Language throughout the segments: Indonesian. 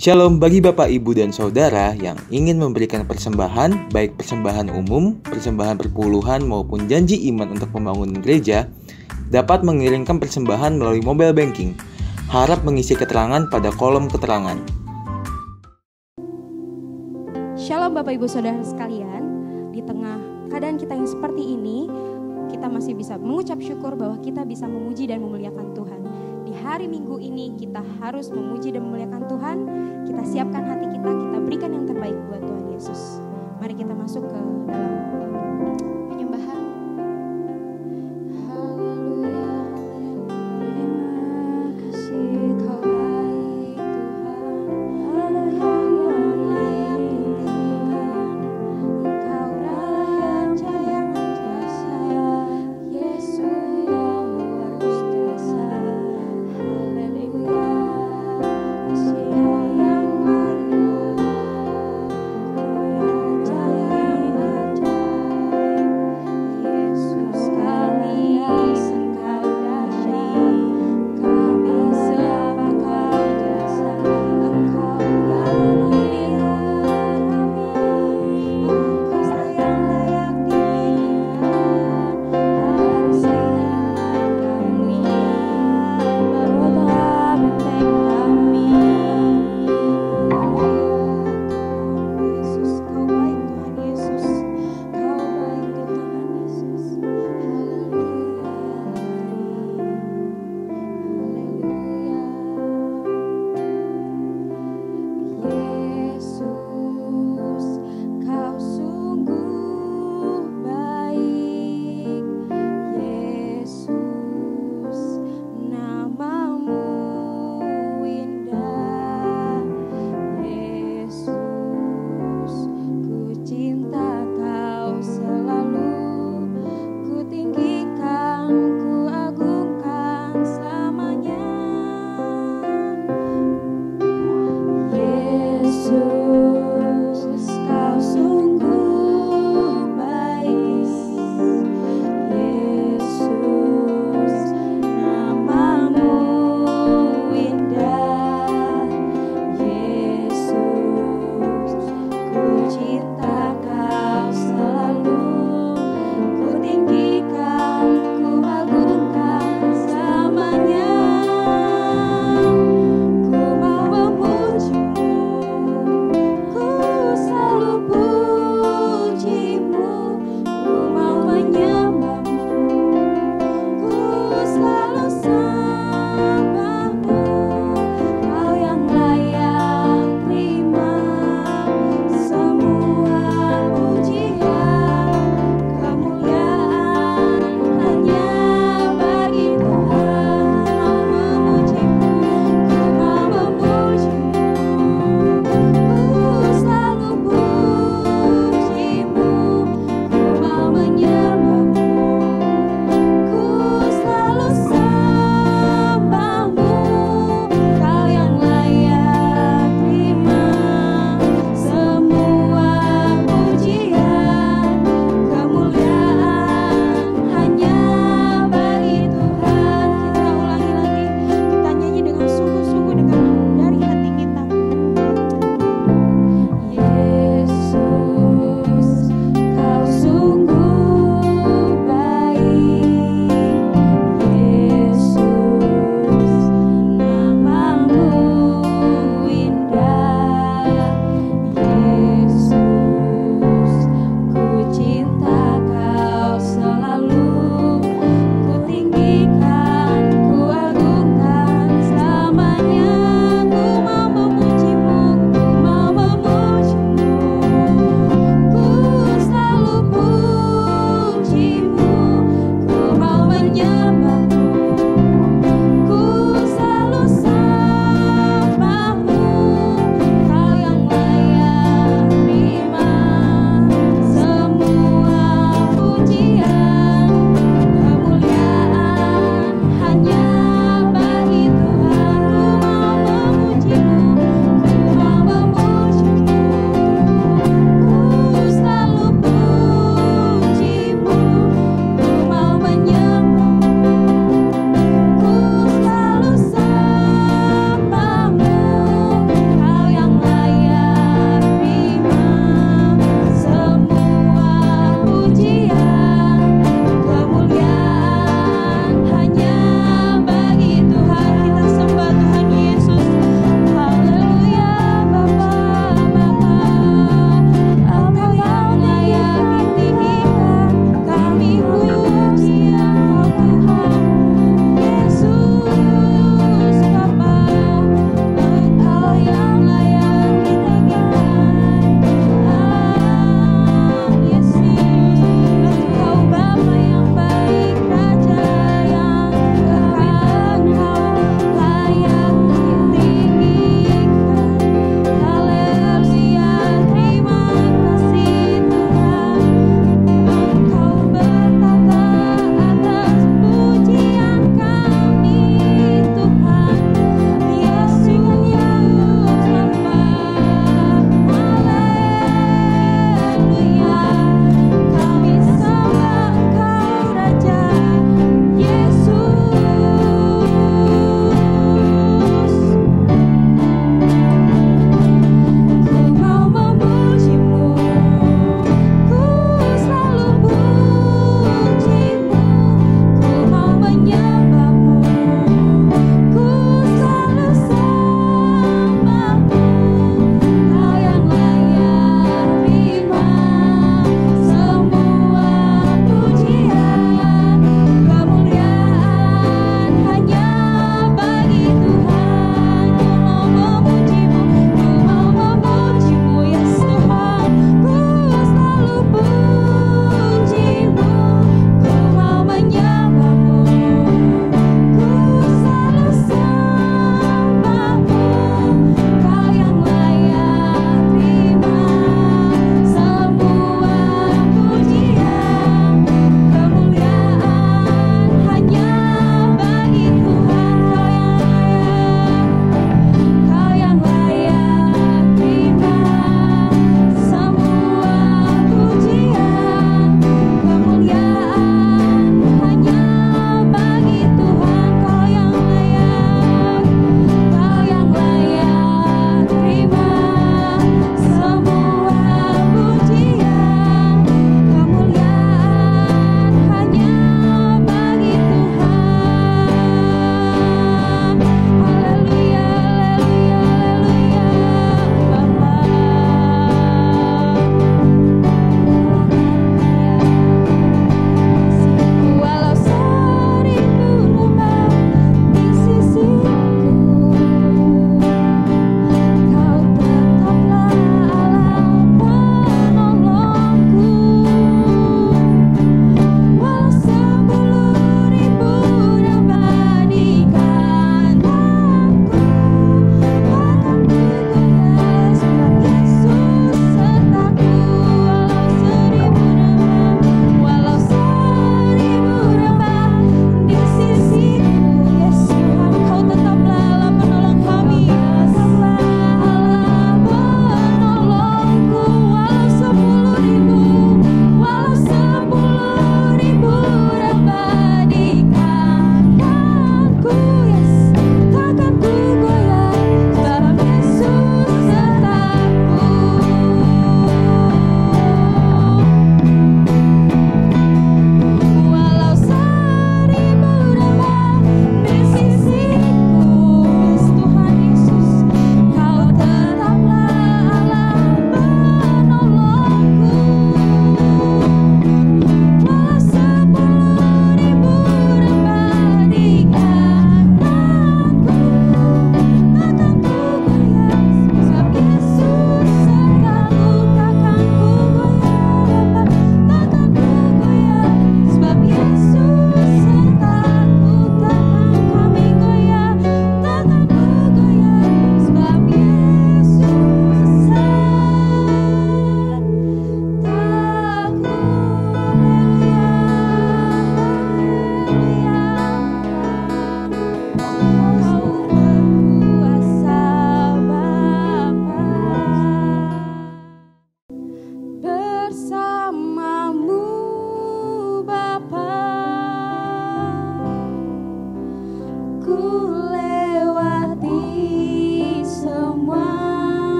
Shalom bagi Bapak, Ibu, dan Saudara yang ingin memberikan persembahan, baik persembahan umum, persembahan perpuluhan, maupun janji iman untuk pembangunan gereja, dapat mengirimkan persembahan melalui mobile banking. Harap mengisi keterangan pada kolom keterangan. Shalom Bapak Ibu Saudara sekalian, di tengah keadaan kita yang seperti ini, kita masih bisa mengucap syukur bahwa kita bisa memuji dan memuliakan Tuhan. Di hari Minggu ini kita harus memuji dan memuliakan Tuhan. Kita siapkan hati kita berikan yang terbaik buat Tuhan Yesus. Mari kita masuk ke dalam penyembahan. Haleluya, terima kasih Kau baik Tuhan. Haleluya, Engkau Raja yang kuasa, Yesus yang luar biasa. Haleluya, kasih yang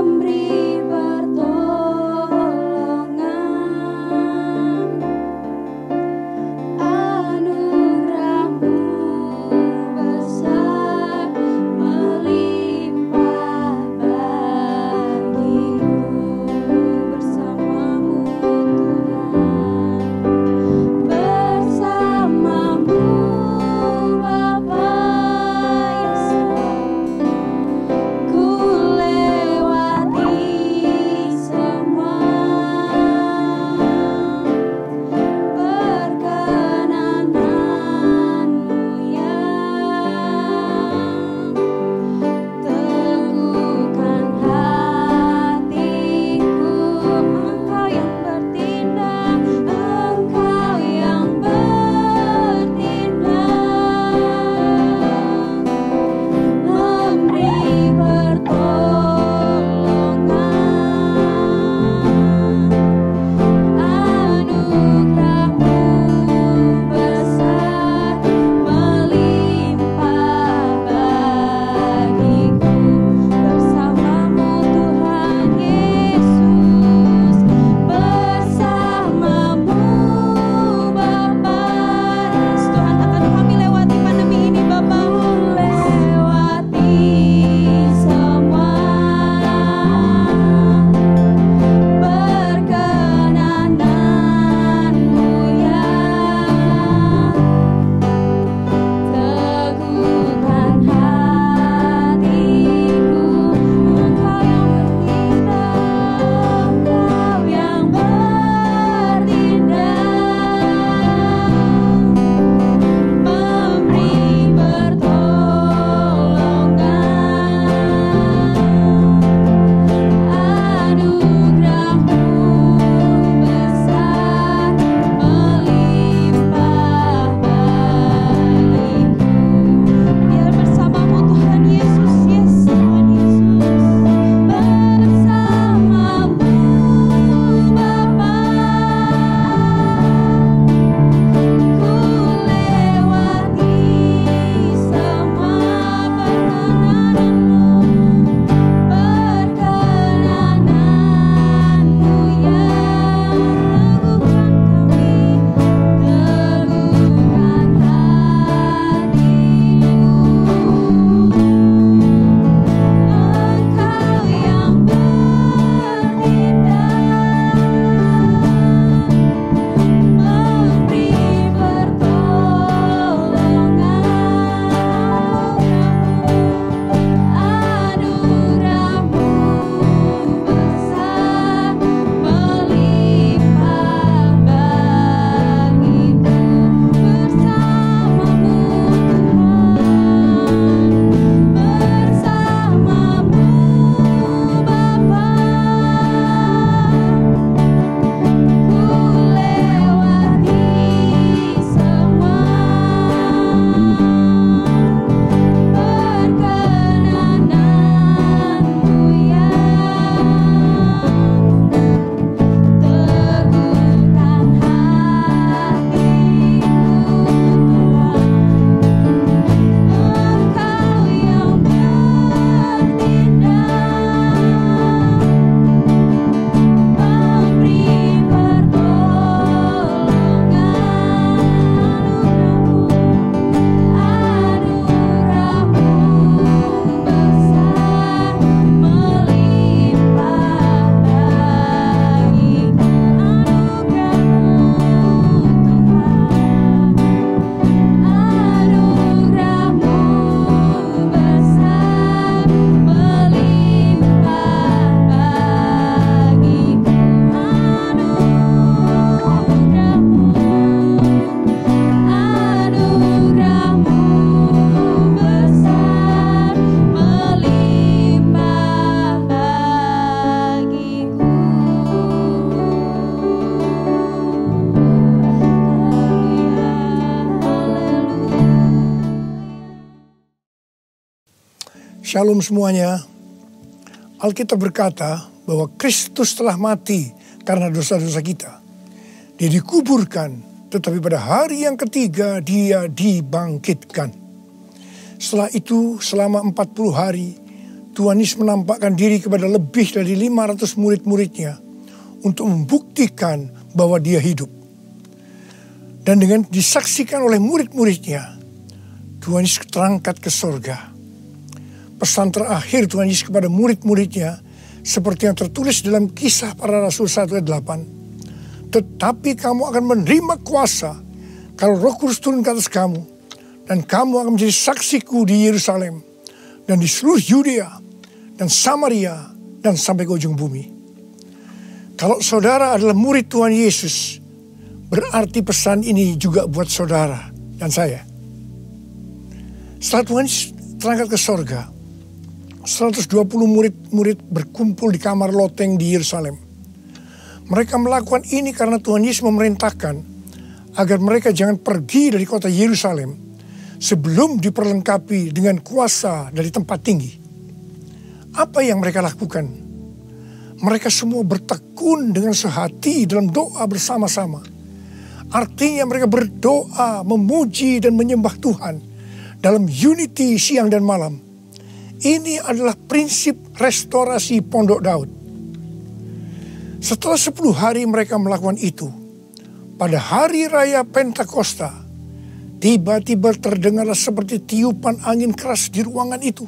memberi pertolongan. Shalom semuanya. Alkitab berkata bahwa Kristus telah mati karena dosa-dosa kita. Dia dikuburkan, tetapi pada hari yang ketiga dia dibangkitkan. Setelah itu selama 40 hari Tuhan Yesus menampakkan diri kepada lebih dari 500 murid-muridnya untuk membuktikan bahwa dia hidup. Dan dengan disaksikan oleh murid-muridnya, Tuhan Yesus terangkat ke sorga. Pesan terakhir Tuhan Yesus kepada murid-muridnya seperti yang tertulis dalam Kisah Para Rasul 1 ayat 8. Tetapi kamu akan menerima kuasa kalau Roh Kudus turun ke atas kamu, dan kamu akan menjadi saksiku di Yerusalem dan di seluruh Yudea dan Samaria dan sampai ke ujung bumi. Kalau saudara adalah murid Tuhan Yesus, berarti pesan ini juga buat saudara dan saya. Setelah Tuhan terangkat ke sorga, 120 murid-murid berkumpul di kamar loteng di Yerusalem. Mereka melakukan ini karena Tuhan Yesus memerintahkan agar mereka jangan pergi dari kota Yerusalem sebelum diperlengkapi dengan kuasa dari tempat tinggi. Apa yang mereka lakukan? Mereka semua bertekun dengan sehati dalam doa bersama-sama. Artinya mereka berdoa, memuji dan menyembah Tuhan dalam unity siang dan malam. Ini adalah prinsip restorasi Pondok Daud. Setelah 10 hari mereka melakukan itu, pada hari raya Pentakosta, tiba-tiba terdengarlah seperti tiupan angin keras di ruangan itu.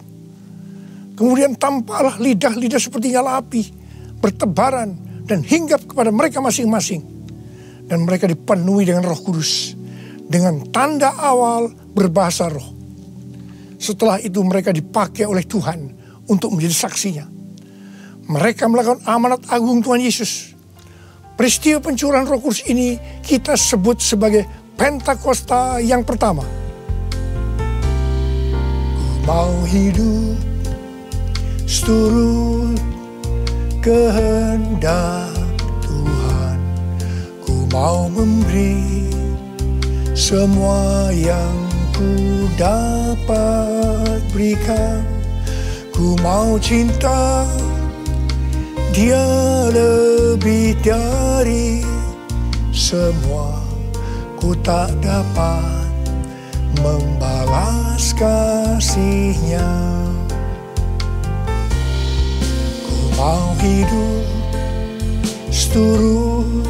Kemudian tampaklah lidah-lidah seperti nyala api, bertebaran dan hinggap kepada mereka masing-masing. Dan mereka dipenuhi dengan Roh Kudus, dengan tanda awal berbahasa roh. Setelah itu mereka dipakai oleh Tuhan untuk menjadi saksinya. Mereka melakukan amanat agung Tuhan Yesus. Peristiwa pencurahan Roh Kudus ini kita sebut sebagai Pentakosta yang pertama. Ku mau hidup seturut kehendak Tuhan. Ku mau memberi semua yang ku dapat berikan. Ku mau cinta Dia lebih dari semua. Ku tak dapat membalas kasih-Nya. Ku mau hidup seturut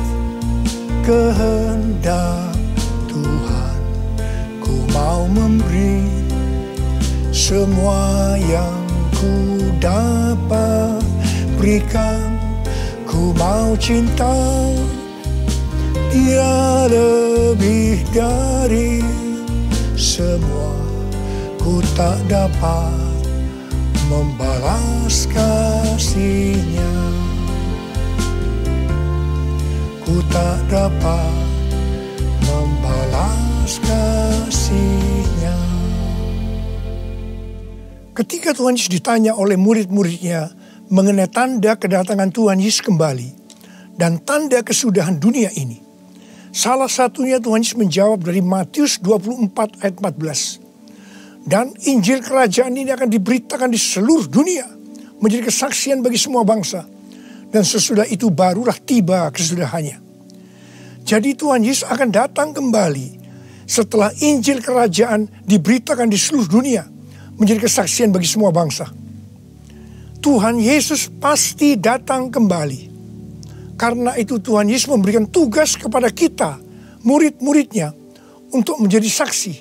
kehendak Tuhan. Ku mau memberi semua yang ku dapat berikan. Ku mau cinta Dia lebih dari semua. Ku tak dapat membalas kasih-Nya. Ku tak dapat membalas kasih-Nya. Ketika Tuhan Yesus ditanya oleh murid-muridnya mengenai tanda kedatangan Tuhan Yesus kembali dan tanda kesudahan dunia ini, salah satunya Tuhan Yesus menjawab dari Matius 24 ayat 14. Dan Injil kerajaan ini akan diberitakan di seluruh dunia, menjadi kesaksian bagi semua bangsa. Dan sesudah itu barulah tiba kesudahannya. Jadi Tuhan Yesus akan datang kembali setelah Injil kerajaan diberitakan di seluruh dunia, menjadi kesaksian bagi semua bangsa. Tuhan Yesus pasti datang kembali. Karena itu Tuhan Yesus memberikan tugas kepada kita, murid-muridnya, untuk menjadi saksi.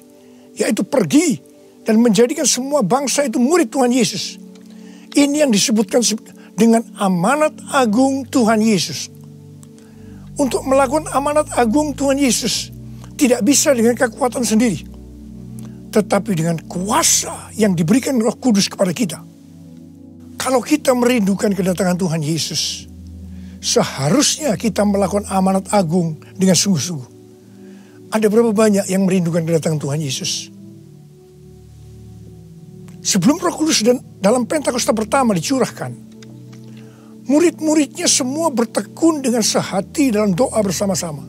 Yaitu pergi dan menjadikan semua bangsa itu murid Tuhan Yesus. Ini yang disebutkan dengan amanat agung Tuhan Yesus. Untuk melakukan amanat agung Tuhan Yesus tidak bisa dengan kekuatan sendiri, tetapi dengan kuasa yang diberikan Roh Kudus kepada kita. Kalau kita merindukan kedatangan Tuhan Yesus, seharusnya kita melakukan amanat agung dengan sungguh-sungguh. Ada berapa banyak yang merindukan kedatangan Tuhan Yesus? Sebelum Roh Kudus dan dalam Pentakosta pertama dicurahkan, murid-muridnya semua bertekun dengan sehati dalam doa bersama-sama.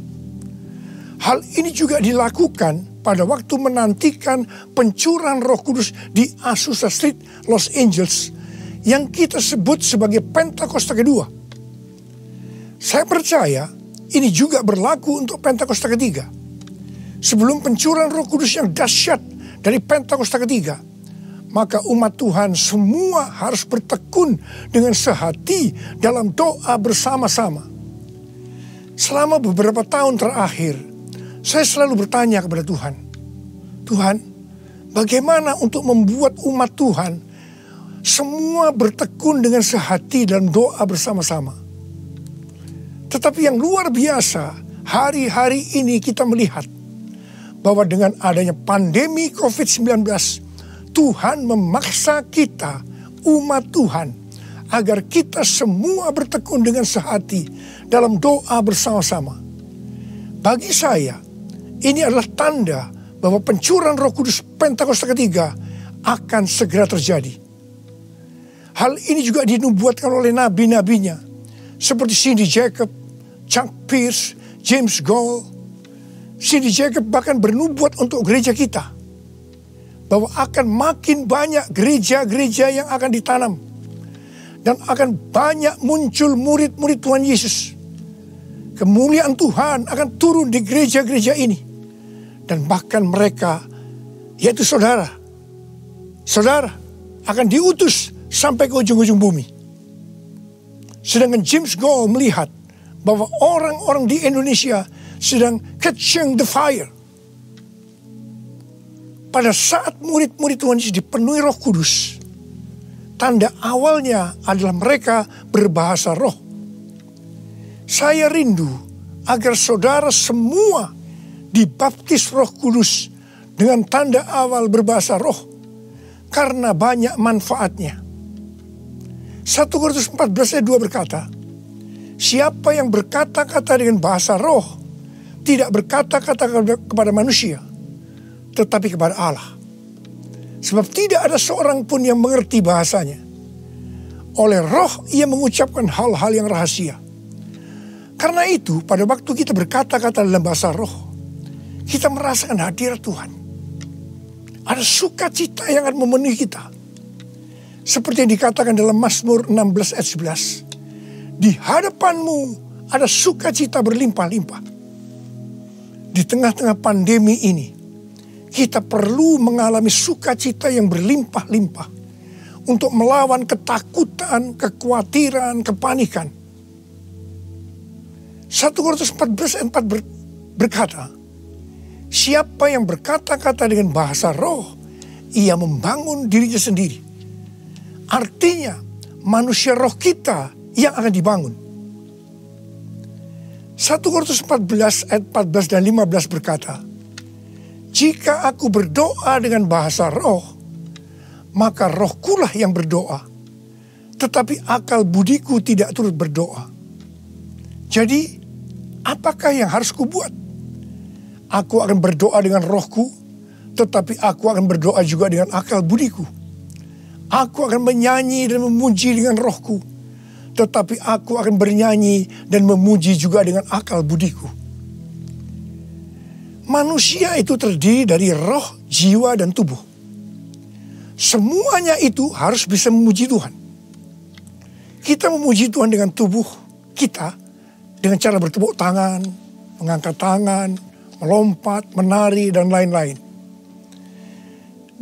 Hal ini juga dilakukan pada waktu menantikan pencurahan Roh Kudus di Azusa Street, Los Angeles, yang kita sebut sebagai Pentakosta kedua. Saya percaya ini juga berlaku untuk Pentakosta ketiga. Sebelum pencurahan Roh Kudus yang dahsyat dari Pentakosta ketiga, maka umat Tuhan semua harus bertekun dengan sehati dalam doa bersama-sama. Selama beberapa tahun terakhir, saya selalu bertanya kepada Tuhan, Tuhan, bagaimana untuk membuat umat Tuhan semua bertekun dengan sehati dalam doa bersama-sama. Tetapi yang luar biasa, hari-hari ini kita melihat bahwa dengan adanya pandemi COVID-19, Tuhan memaksa kita, umat Tuhan, agar kita semua bertekun dengan sehati dalam doa bersama-sama. Bagi saya, ini adalah tanda bahwa pencurahan Roh Kudus Pentakosta ketiga akan segera terjadi. Hal ini juga dinubuatkan oleh nabi-nabinya, seperti Cindy Jacob, Chuck Pierce, James Goll. Cindy Jacob bahkan bernubuat untuk gereja kita, bahwa akan makin banyak gereja-gereja yang akan ditanam, dan akan banyak muncul murid-murid Tuhan Yesus. Kemuliaan Tuhan akan turun di gereja-gereja ini, dan bahkan mereka, yaitu saudara akan diutus sampai ke ujung-ujung bumi. Sedangkan James Goll melihat bahwa orang-orang di Indonesia sedang catching the fire. Pada saat murid-murid Tuhan Yesus dipenuhi Roh Kudus, tanda awalnya adalah mereka berbahasa roh. Saya rindu agar saudara semua dibaptis Roh Kudus dengan tanda awal berbahasa roh, karena banyak manfaatnya. 1 Korintus 14 ayat 2 berkata, siapa yang berkata-kata dengan bahasa roh tidak berkata-kata kepada manusia, tetapi kepada Allah. Sebab tidak ada seorang pun yang mengerti bahasanya. Oleh roh ia mengucapkan hal-hal yang rahasia. Karena itu pada waktu kita berkata-kata dalam bahasa roh, kita merasakan hadirat Tuhan. Ada sukacita yang akan memenuhi kita. Seperti yang dikatakan dalam Mazmur 16 ayat 11. Di hadapanmu ada sukacita berlimpah-limpah. Di tengah-tengah pandemi ini, kita perlu mengalami sukacita yang berlimpah-limpah untuk melawan ketakutan, kekhawatiran, kepanikan. 1 Korintus 14 ayat 4 berkata, siapa yang berkata-kata dengan bahasa roh, ia membangun dirinya sendiri. Artinya, manusia roh kita yang akan dibangun. 1 Korintus 14 ayat 14 dan 15 berkata, jika aku berdoa dengan bahasa roh, maka rohkulah yang berdoa, tetapi akal budiku tidak turut berdoa. Jadi, apakah yang harus kubuat? Aku akan berdoa dengan rohku, tetapi aku akan berdoa juga dengan akal budiku. Aku akan menyanyi dan memuji dengan rohku, tetapi aku akan bernyanyi dan memuji juga dengan akal budiku. Manusia itu terdiri dari roh, jiwa, dan tubuh. Semuanya itu harus bisa memuji Tuhan. Kita memuji Tuhan dengan tubuh kita, dengan cara bertepuk tangan, mengangkat tangan, melompat, menari, dan lain-lain.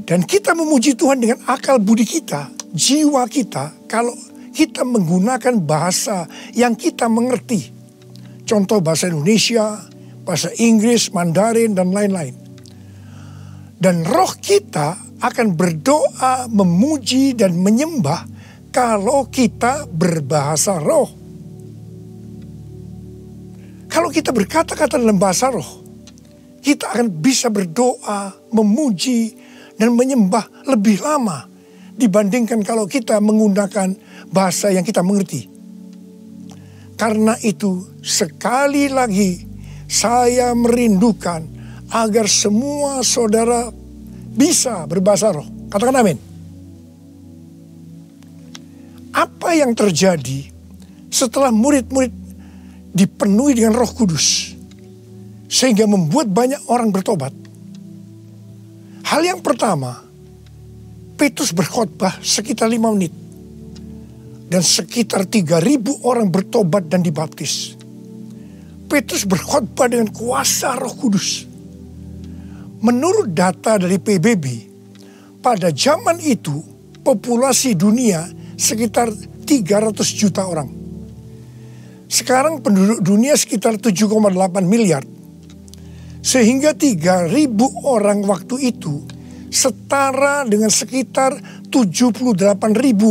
Dan kita memuji Tuhan dengan akal budi kita, jiwa kita, kalau kita menggunakan bahasa yang kita mengerti. Contoh bahasa Indonesia, bahasa Inggris, Mandarin, dan lain-lain. Dan roh kita akan berdoa, memuji, dan menyembah kalau kita berbahasa roh. Kalau kita berkata-kata dalam bahasa roh, kita akan bisa berdoa, memuji, dan menyembah lebih lama dibandingkan kalau kita menggunakan bahasa yang kita mengerti. Karena itu sekali lagi saya merindukan agar semua saudara bisa berbahasa roh. Katakan amin. Apa yang terjadi setelah murid-murid dipenuhi dengan Roh Kudus sehingga membuat banyak orang bertobat? Hal yang pertama, Petrus berkhotbah sekitar 5 menit. Dan sekitar 3.000 orang bertobat dan dibaptis. Petrus berkhotbah dengan kuasa Roh Kudus. Menurut data dari PBB, pada zaman itu populasi dunia sekitar 300 juta orang. Sekarang penduduk dunia sekitar 7,8 miliar. Sehingga 3.000 orang waktu itu setara dengan sekitar 78.000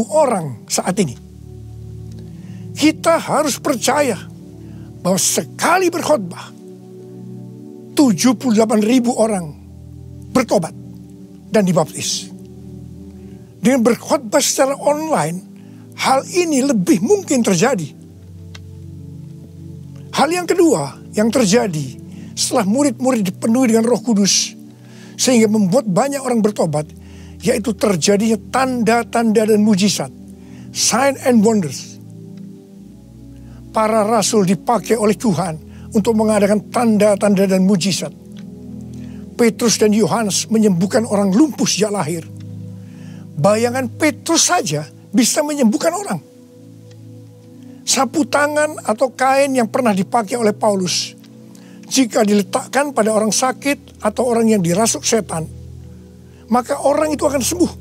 orang saat ini. Kita harus percaya bahwa sekali berkhotbah 78.000 orang bertobat dan dibaptis. Dengan berkhotbah secara online, hal ini lebih mungkin terjadi. Hal yang kedua yang terjadi setelah murid-murid dipenuhi dengan Roh Kudus sehingga membuat banyak orang bertobat, yaitu terjadinya tanda-tanda dan mujizat, sign and wonders. Para rasul dipakai oleh Tuhan untuk mengadakan tanda-tanda dan mujizat. Petrus dan Yohanes menyembuhkan orang lumpuh sejak lahir. Bayangan Petrus saja bisa menyembuhkan orang. Sapu tangan atau kain yang pernah dipakai oleh Paulus, jika diletakkan pada orang sakit atau orang yang dirasuk setan, maka orang itu akan sembuh.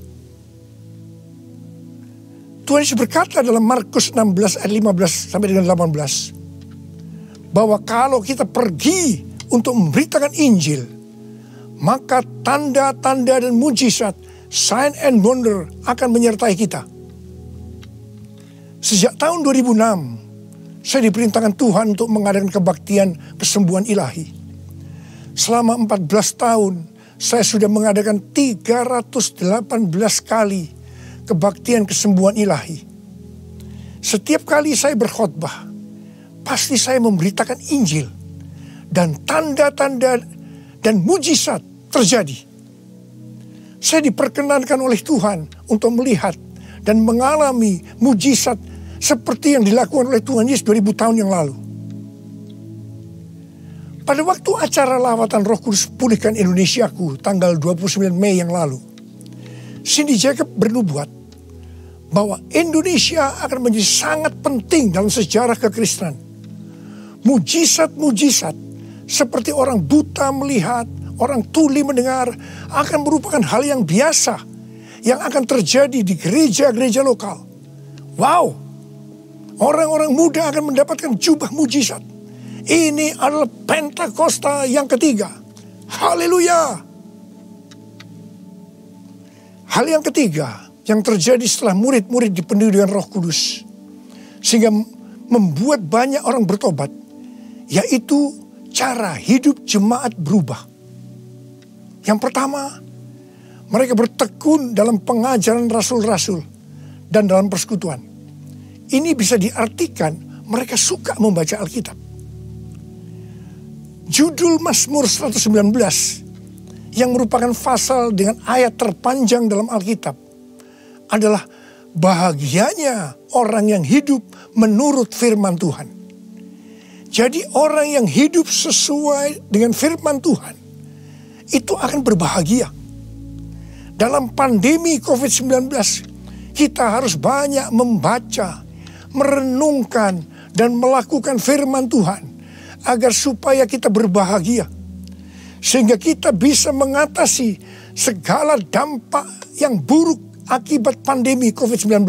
Tuhan Yesus berkata dalam Markus 16 ayat 15 sampai dengan 18, bahwa kalau kita pergi untuk memberitakan Injil, maka tanda-tanda dan mujizat, sign and wonder akan menyertai kita. Sejak tahun 2006, saya diperintahkan Tuhan untuk mengadakan kebaktian kesembuhan ilahi. Selama 14 tahun, saya sudah mengadakan 318 kali kebaktian kesembuhan ilahi. Setiap kali saya berkhotbah, pasti saya memberitakan Injil. Dan tanda-tanda dan mujizat terjadi. Saya diperkenankan oleh Tuhan untuk melihat dan mengalami mujizat seperti yang dilakukan oleh Tuhan Yesus 2000 tahun yang lalu. Pada waktu acara lawatan Roh Kudus Pulihkan Indonesiaku tanggal 29 Mei yang lalu, Cindy Jacob bernubuat bahwa Indonesia akan menjadi sangat penting dalam sejarah kekristenan. Mujizat-mujizat seperti orang buta melihat, orang tuli mendengar akan merupakan hal yang biasa yang akan terjadi di gereja-gereja lokal. Wow, orang-orang muda akan mendapatkan jubah mujizat. Ini adalah Pentakosta yang ketiga. Haleluya. Hal yang ketiga yang terjadi setelah murid-murid dipenuhi dengan Roh Kudus, sehingga membuat banyak orang bertobat, yaitu cara hidup jemaat berubah. Yang pertama, mereka bertekun dalam pengajaran rasul-rasul dan dalam persekutuan. Ini bisa diartikan mereka suka membaca Alkitab. Judul Mazmur 119 yang merupakan pasal dengan ayat terpanjang dalam Alkitab adalah bahagianya orang yang hidup menurut firman Tuhan. Jadi orang yang hidup sesuai dengan firman Tuhan itu akan berbahagia. Dalam pandemi COVID-19 kita harus banyak membaca, merenungkan dan melakukan firman Tuhan agar supaya kita berbahagia. Sehingga kita bisa mengatasi segala dampak yang buruk akibat pandemi COVID-19.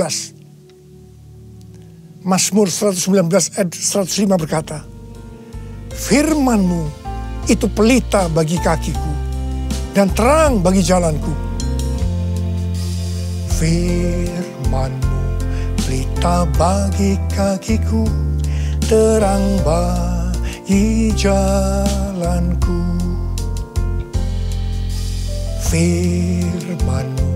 Mazmur 119 ayat 105 berkata, firman-Mu itu pelita bagi kakiku dan terang bagi jalanku. Firman-Mu pelita bagi kakiku, terang bagi jalanku. Firman-Mu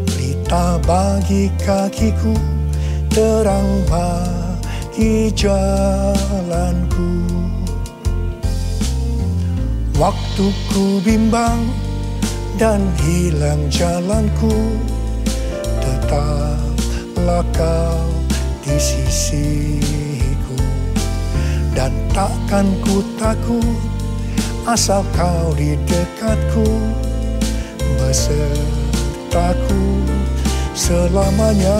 pelita bagi kakiku, terang bagi jalanku. Waktu ku bimbang dan hilang jalanku, tetaplah Kau di sisiku. Dan takkan ku takut asal Kau di dekatku. besertaku selamanya.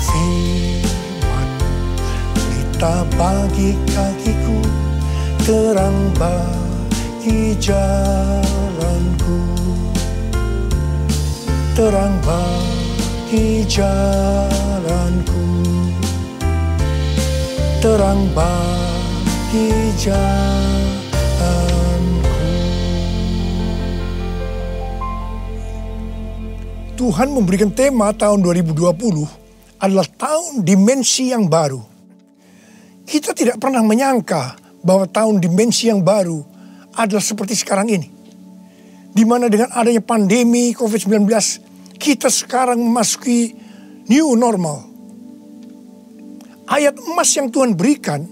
Firman pelita bagi kakiku, terang bagi jalanku, terang bagi jalanku, terang bagi jalanku. Tuhan memberikan tema tahun 2020 adalah tahun dimensi yang baru. Kita tidak pernah menyangka bahwa tahun dimensi yang baru adalah seperti sekarang ini, di mana dengan adanya pandemi COVID-19, kita sekarang memasuki new normal. Ayat emas yang Tuhan berikan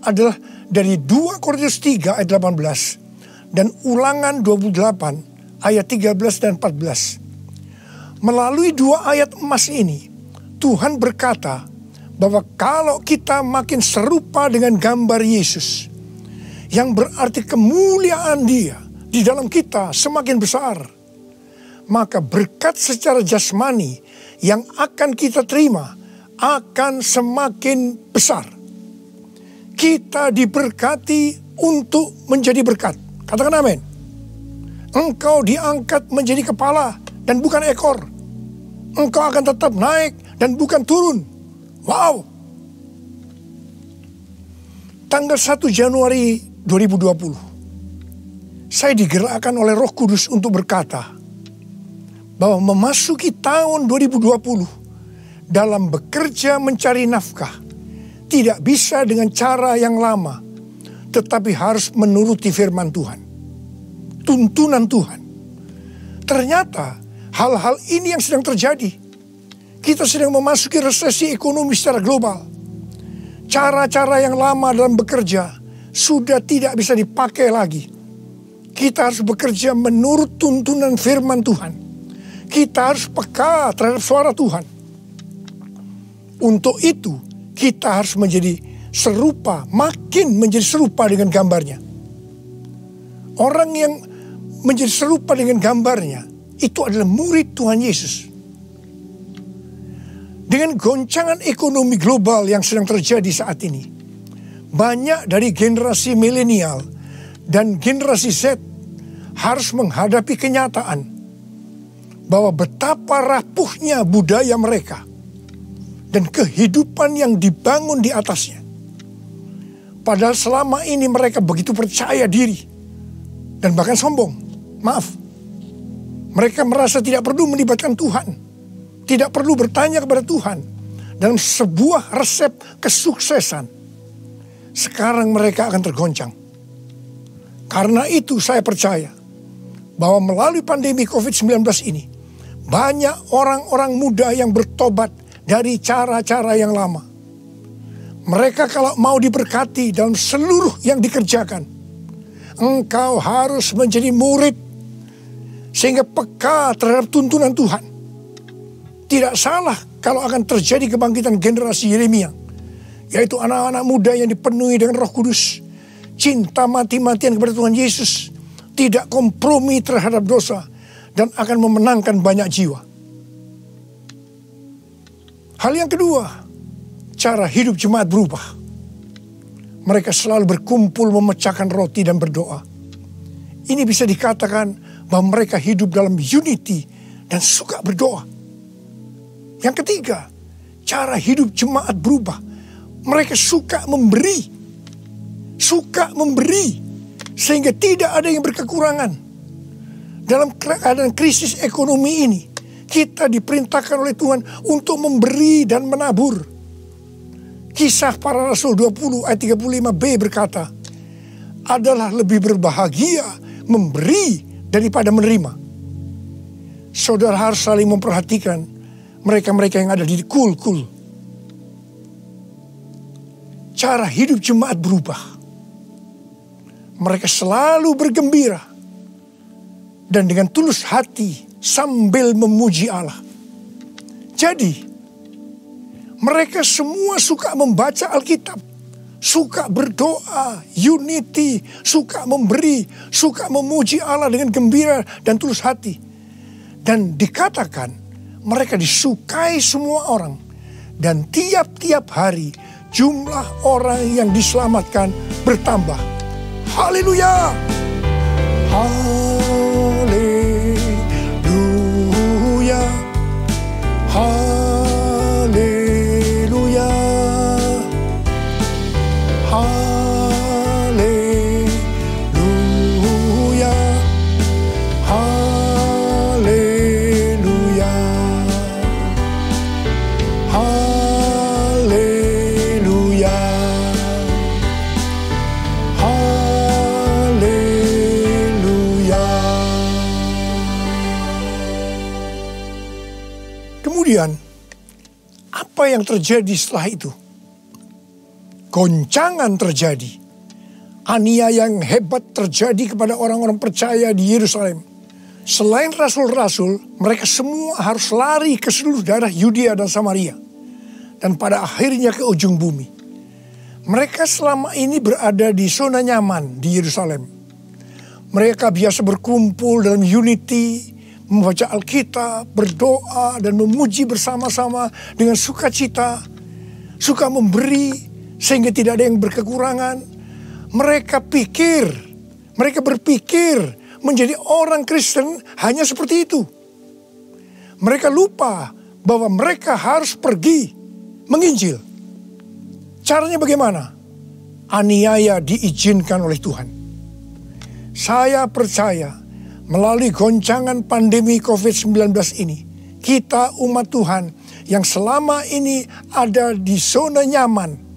adalah dari 2 Korintus 3 ayat 18 dan Ulangan 28 ayat 13 dan 14. Melalui 2 ayat emas ini, Tuhan berkata bahwa kalau kita makin serupa dengan gambar Yesus, yang berarti kemuliaan Dia di dalam kita semakin besar, maka berkat secara jasmani yang akan kita terima akan semakin besar. Kita diberkati untuk menjadi berkat. Katakan amin. Engkau diangkat menjadi kepala dan bukan ekor. Engkau akan tetap naik dan bukan turun. Wow. Tanggal 1 Januari 2020, saya digerakkan oleh Roh Kudus untuk berkata bahwa memasuki tahun 2020 dalam bekerja mencari nafkah tidak bisa dengan cara yang lama, tetapi harus menuruti firman Tuhan, tuntunan Tuhan. Ternyata hal-hal ini yang sedang terjadi. Kita sedang memasuki resesi ekonomi secara global. Cara-cara yang lama dalam bekerja sudah tidak bisa dipakai lagi. Kita harus bekerja menurut tuntunan firman Tuhan. Kita harus peka terhadap suara Tuhan. Untuk itu kita harus menjadi serupa, makin menjadi serupa dengan gambarnya. Orang yang menjadi serupa dengan gambarnya itu adalah murid Tuhan Yesus. Dengan goncangan ekonomi global yang sedang terjadi saat ini, banyak dari generasi milenial dan generasi Z harus menghadapi kenyataan bahwa betapa rapuhnya budaya mereka dan kehidupan yang dibangun di atasnya. Padahal selama ini mereka begitu percaya diri dan bahkan sombong. Maaf, mereka merasa tidak perlu melibatkan Tuhan, tidak perlu bertanya kepada Tuhan dalam sebuah resep kesuksesan. Sekarang mereka akan tergoncang. Karena itu saya percaya bahwa melalui pandemi COVID-19 ini, banyak orang-orang muda yang bertobat dari cara-cara yang lama. Mereka kalau mau diberkati dalam seluruh yang dikerjakan, engkau harus menjadi murid sehingga peka terhadap tuntunan Tuhan. Tidak salah kalau akan terjadi kebangkitan generasi Yeremia, yaitu anak-anak muda yang dipenuhi dengan Roh Kudus, cinta mati-matian kepada Tuhan Yesus, tidak kompromi terhadap dosa, dan akan memenangkan banyak jiwa. Hal yang kedua, cara hidup jemaat berubah. Mereka selalu berkumpul memecahkan roti dan berdoa. Ini bisa dikatakan bahwa mereka hidup dalam unity dan suka berdoa. Yang ketiga, cara hidup jemaat berubah. Mereka suka memberi. Suka memberi. Sehingga tidak ada yang berkekurangan. Dalam keadaan krisis ekonomi ini, kita diperintahkan oleh Tuhan untuk memberi dan menabur. Kisah Para Rasul 20 ayat 35b berkata, adalah lebih berbahagia memberi daripada menerima. Saudara harus saling memperhatikan mereka-mereka yang ada di kul-kul. Cara hidup jemaat berubah. Mereka selalu bergembira dan dengan tulus hati sambil memuji Allah. Jadi, mereka semua suka membaca Alkitab suka berdoa, unity, suka memberi, suka memuji Allah dengan gembira dan tulus hati. Dan dikatakan mereka disukai semua orang. Dan tiap-tiap hari jumlah orang yang diselamatkan bertambah. Haleluya! Haleluya! Haleluya! Haleluya! Haleluya! Haleluya! Haleluya! Kemudian, apa yang terjadi setelah itu? Goncangan terjadi. Aniaya yang hebat terjadi kepada orang-orang percaya di Yerusalem. Selain rasul-rasul, mereka semua harus lari ke seluruh daerah Yudea dan Samaria. Dan pada akhirnya ke ujung bumi. Mereka selama ini berada di zona nyaman di Yerusalem. Mereka biasa berkumpul dalam unity, membaca Alkitab, berdoa, dan memuji bersama-sama dengan sukacita. Suka memberi, sehingga tidak ada yang berkekurangan. Mereka berpikir menjadi orang Kristen hanya seperti itu. Mereka lupa bahwa mereka harus pergi menginjil. Caranya bagaimana? Aniaya diizinkan oleh Tuhan. Saya percaya melalui goncangan pandemi COVID-19 ini, kita umat Tuhan yang selama ini ada di zona nyaman,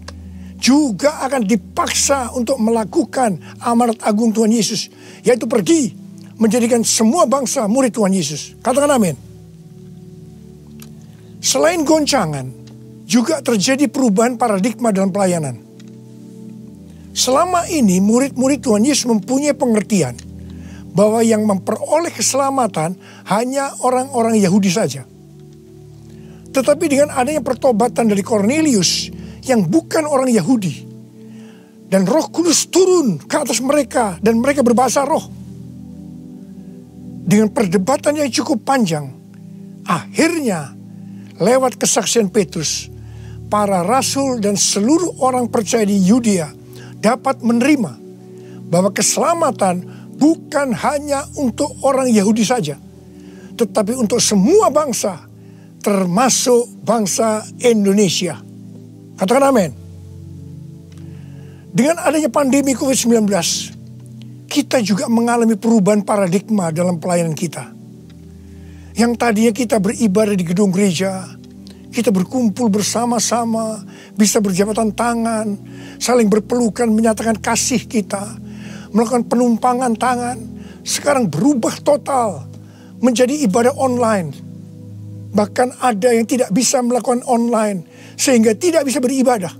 juga akan dipaksa untuk melakukan amanat agung Tuhan Yesus, yaitu pergi menjadikan semua bangsa murid Tuhan Yesus. Katakan amin. Selain goncangan, juga terjadi perubahan paradigma dalam pelayanan. Selama ini murid-murid Tuhan Yesus mempunyai pengertian bahwa yang memperoleh keselamatan hanya orang-orang Yahudi saja. Tetapi dengan adanya pertobatan dari Kornelius yang bukan orang Yahudi, dan Roh Kudus turun ke atas mereka dan mereka berbahasa roh. Dengan perdebatan yang cukup panjang, akhirnya lewat kesaksian Petrus, para rasul dan seluruh orang percaya di Yudea dapat menerima bahwa keselamatan bukan hanya untuk orang Yahudi saja, tetapi untuk semua bangsa, termasuk bangsa Indonesia. Katakan amin. Dengan adanya pandemi COVID-19, kita juga mengalami perubahan paradigma dalam pelayanan kita. Yang tadinya kita beribadah di gedung gereja, kita berkumpul bersama-sama, bisa berjabatan tangan, saling berpelukan, menyatakan kasih kita, melakukan penumpangan tangan. Sekarang berubah total menjadi ibadah online. Bahkan ada yang tidak bisa melakukan online, sehingga tidak bisa beribadah.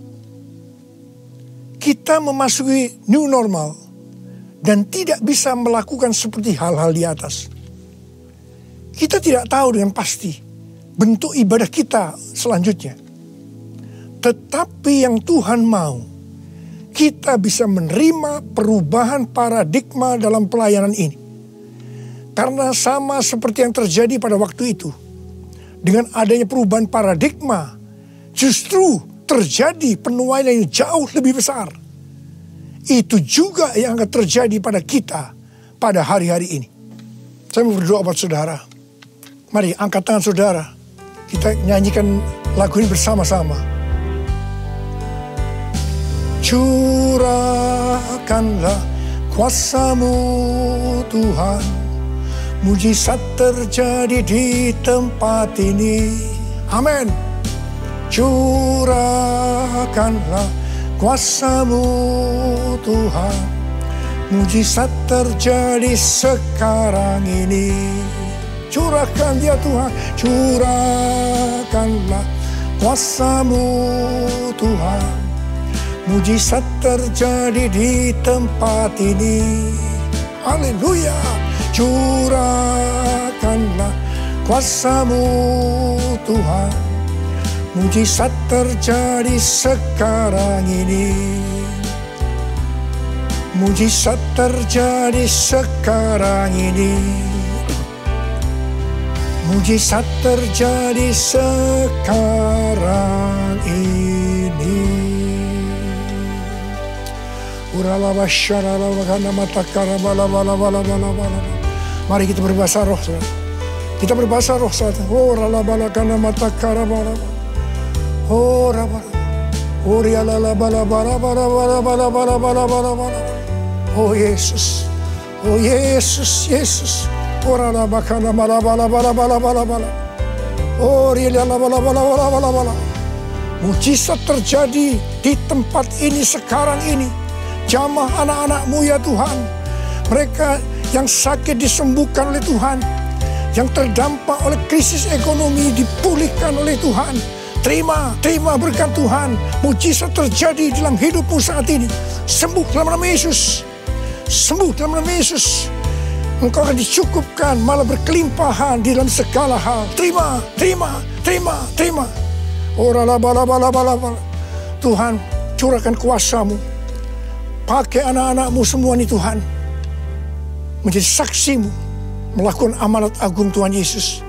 Kita memasuki new normal dan tidak bisa melakukan seperti hal-hal di atas. Kita tidak tahu dengan pasti bentuk ibadah kita selanjutnya. Tetapi yang Tuhan mau, kita bisa menerima perubahan paradigma dalam pelayanan ini. Karena sama seperti yang terjadi pada waktu itu, dengan adanya perubahan paradigma, justru terjadi penuaian yang jauh lebih besar. Itu juga yang akan terjadi pada kita pada hari-hari ini. Saya mau berdoa buat saudara. Mari angkat tangan saudara. Kita nyanyikan lagu ini bersama-sama. Curahkanlah kuasa-Mu Tuhan, mujizat terjadi di tempat ini. Amin. Curahkanlah kuasa-Mu Tuhan, mujizat terjadi sekarang ini. Curahkan ya Tuhan, curahkanlah kuasa-Mu Tuhan, mujizat terjadi di tempat ini. Haleluya. Curahkanlah kuasa-Mu Tuhan, Mujizat terjadi sekarang ini. Mujizat terjadi sekarang ini. Mujizat terjadi sekarang ini. Mari kita berbahasa roh. Kita berbahasa roh saat ini. Oh Yesus, oh Yesus, Yesus. Mujizat terjadi di tempat ini sekarang ini. Jamah anak-anak-Mu ya Tuhan. Mereka yang sakit disembuhkan oleh Tuhan. Yang terdampak oleh krisis ekonomi dipulihkan oleh Tuhan. Terima berkat Tuhan. Mujizat terjadi dalam hidupmu saat ini. Sembuh dalam nama Yesus. Sembuh dalam nama Yesus. Engkau akan dicukupkan, malah berkelimpahan di dalam segala hal. Terima. Tuhan, curahkan kuasa-Mu. Pakai anak-anak-Mu semua nih Tuhan. Menjadi saksi-Mu. Melakukan amanat agung Tuhan Yesus.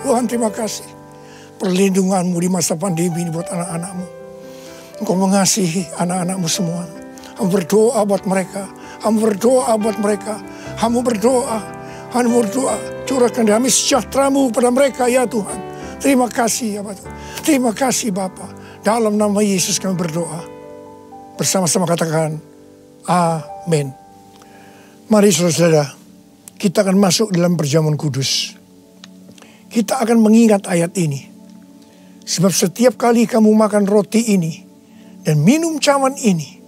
Tuhan, terima kasih. Perlindungan-Mu di masa pandemi ini buat anak-anak-Mu. Engkau mengasihi anak-anak-Mu semua. Kamu berdoa buat mereka. Kamu berdoa buat mereka. Kamu berdoa. Curahkan damai sejahtera-Mu pada mereka ya Tuhan. Terima kasih ya Bapak. Terima kasih Bapa. Dalam nama Yesus kami berdoa. Bersama-sama katakan amin. Mari saudara-saudara, kita akan masuk dalam perjamuan kudus. Kita akan mengingat ayat ini. Sebab setiap kali kamu makan roti ini dan minum cawan ini,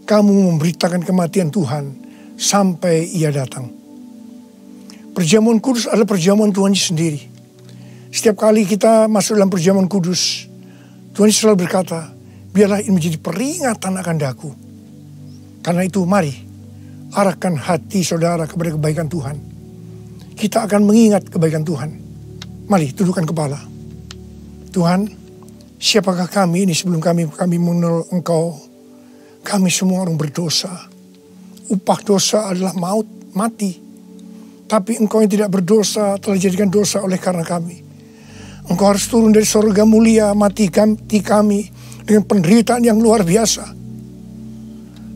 kamu memberitakan kematian Tuhan sampai Ia datang. Perjamuan kudus adalah perjamuan Tuhan sendiri. Setiap kali kita masuk dalam perjamuan kudus, Tuhan selalu berkata, biarlah ini menjadi peringatan akan daku. Karena itu mari, arahkan hati saudara kepada kebaikan Tuhan. Kita akan mengingat kebaikan Tuhan. Mari, tundukkan kepala. Tuhan, siapakah kami ini sebelum kami mengenal Engkau? Kami semua orang berdosa. Upah dosa adalah maut, mati. Tapi Engkau yang tidak berdosa telah dijadikan dosa oleh karena kami. Engkau harus turun dari surga mulia, mati kami dengan penderitaan yang luar biasa.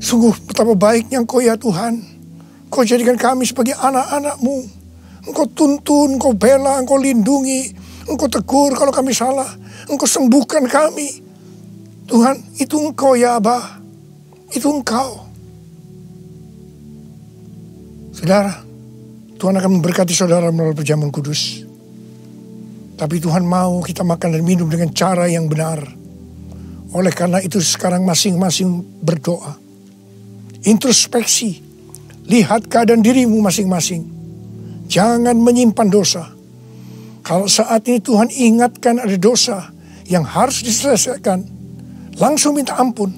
Sungguh betapa baiknya Engkau ya Tuhan. Engkau jadikan kami sebagai anak-anak-Mu. Engkau tuntun, Engkau bela, Engkau lindungi. Engkau tegur kalau kami salah. Engkau sembuhkan kami. Tuhan, itu Engkau ya Abah. Itu Engkau. Saudara, Tuhan akan memberkati saudara melalui perjamuan kudus. Tapi Tuhan mau kita makan dan minum dengan cara yang benar. Oleh karena itu sekarang masing-masing berdoa. Introspeksi. Lihat keadaan dirimu masing-masing. Jangan menyimpan dosa. Kalau saat ini Tuhan ingatkan ada dosa yang harus diselesaikan, langsung minta ampun.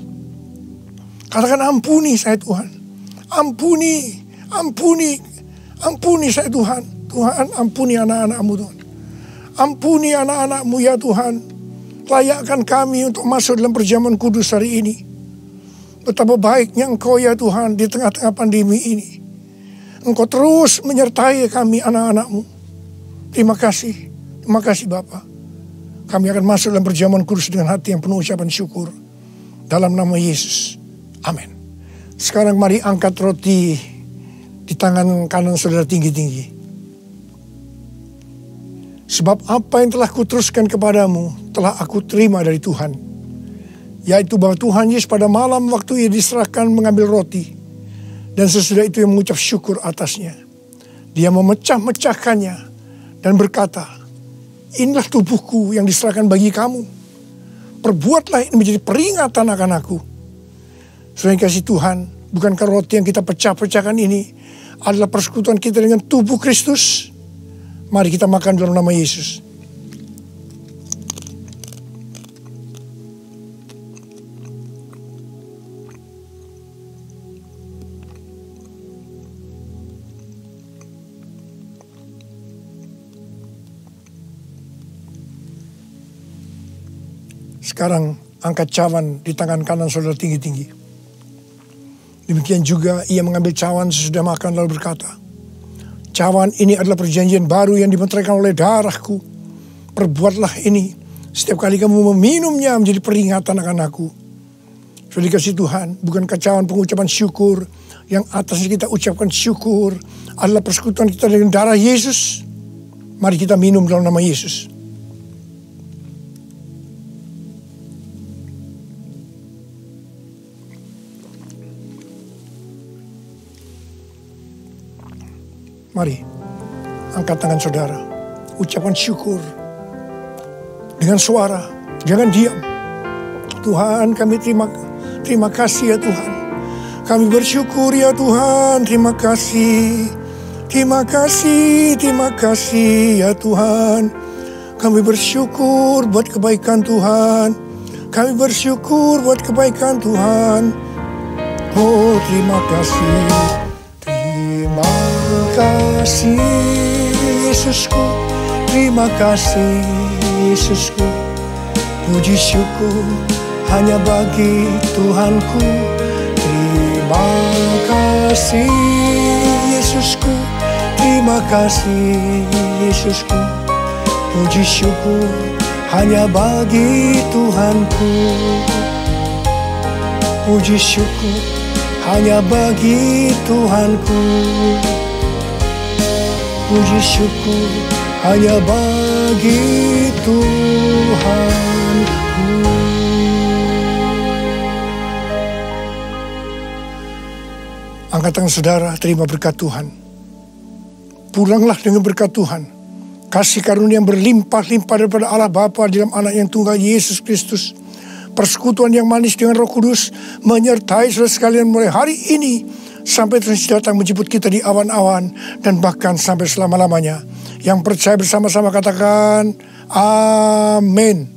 Katakan ampuni saya Tuhan. Ampuni saya Tuhan. Tuhan ampuni anak-anak-Mu Tuhan. Ampuni anak-anak-Mu ya Tuhan. Layakkan kami untuk masuk dalam perjamuan kudus hari ini. Betapa baiknya Engkau ya Tuhan di tengah-tengah pandemi ini. Engkau terus menyertai kami anak-anak-Mu. Terima kasih Bapa. Kami akan masuk dalam perjamuan kudus dengan hati yang penuh ucapan syukur. Dalam nama Yesus. Amin. Sekarang mari angkat roti di tangan kanan saudara tinggi-tinggi. Sebab apa yang telah kuteruskan kepadamu telah aku terima dari Tuhan. Yaitu bahwa Tuhan Yesus pada malam waktu Ia diserahkan mengambil roti. Dan sesudah itu Ia mengucap syukur atasnya. Dia memecah-mecahkannya dan berkata, inilah tubuhku yang diserahkan bagi kamu. Perbuatlah ini menjadi peringatan akan aku. Saudara yang kasih Tuhan, bukankah roti yang kita pecah-pecahkan ini adalah persekutuan kita dengan tubuh Kristus? Mari kita makan dalam nama Yesus. Sekarang angkat cawan di tangan kanan saudara tinggi-tinggi. Demikian juga ia mengambil cawan sesudah makan lalu berkata, cawan ini adalah perjanjian baru yang dimeteraikan oleh darahku. Perbuatlah ini setiap kali kamu meminumnya menjadi peringatan akan aku. Sudah dikasih Tuhan, bukan cawan pengucapan syukur. Yang atasnya kita ucapkan syukur adalah persekutuan kita dengan darah Yesus. Mari kita minum dalam nama Yesus. Mari, angkat tangan saudara. Ucapkan syukur. Dengan suara, jangan diam. Tuhan, kami terima kasih ya Tuhan. Kami bersyukur ya Tuhan, terima kasih. Terima kasih ya Tuhan. Kami bersyukur buat kebaikan Tuhan. Kami bersyukur buat kebaikan Tuhan. Oh, terima kasih. Terima kasih Yesusku. Terima kasih Yesusku. Puji syukur hanya bagi Tuhanku. Terima kasih Yesusku. Terima kasih Yesusku. Puji syukur hanya bagi Tuhanku. Puji syukur hanya bagi Tuhanku. Puji syukur hanya bagi Tuhanku. Angkat tangan saudara, terima berkat Tuhan. Pulanglah dengan berkat Tuhan. Kasih karunia yang berlimpah-limpah daripada Allah Bapa dalam anak yang tunggal Yesus Kristus. Persekutuan yang manis dengan Roh Kudus menyertai saudara sekalian mulai hari ini sampai Tuhan datang menjemput kita di awan-awan dan bahkan sampai selama-lamanya. Yang percaya bersama-sama katakan amin.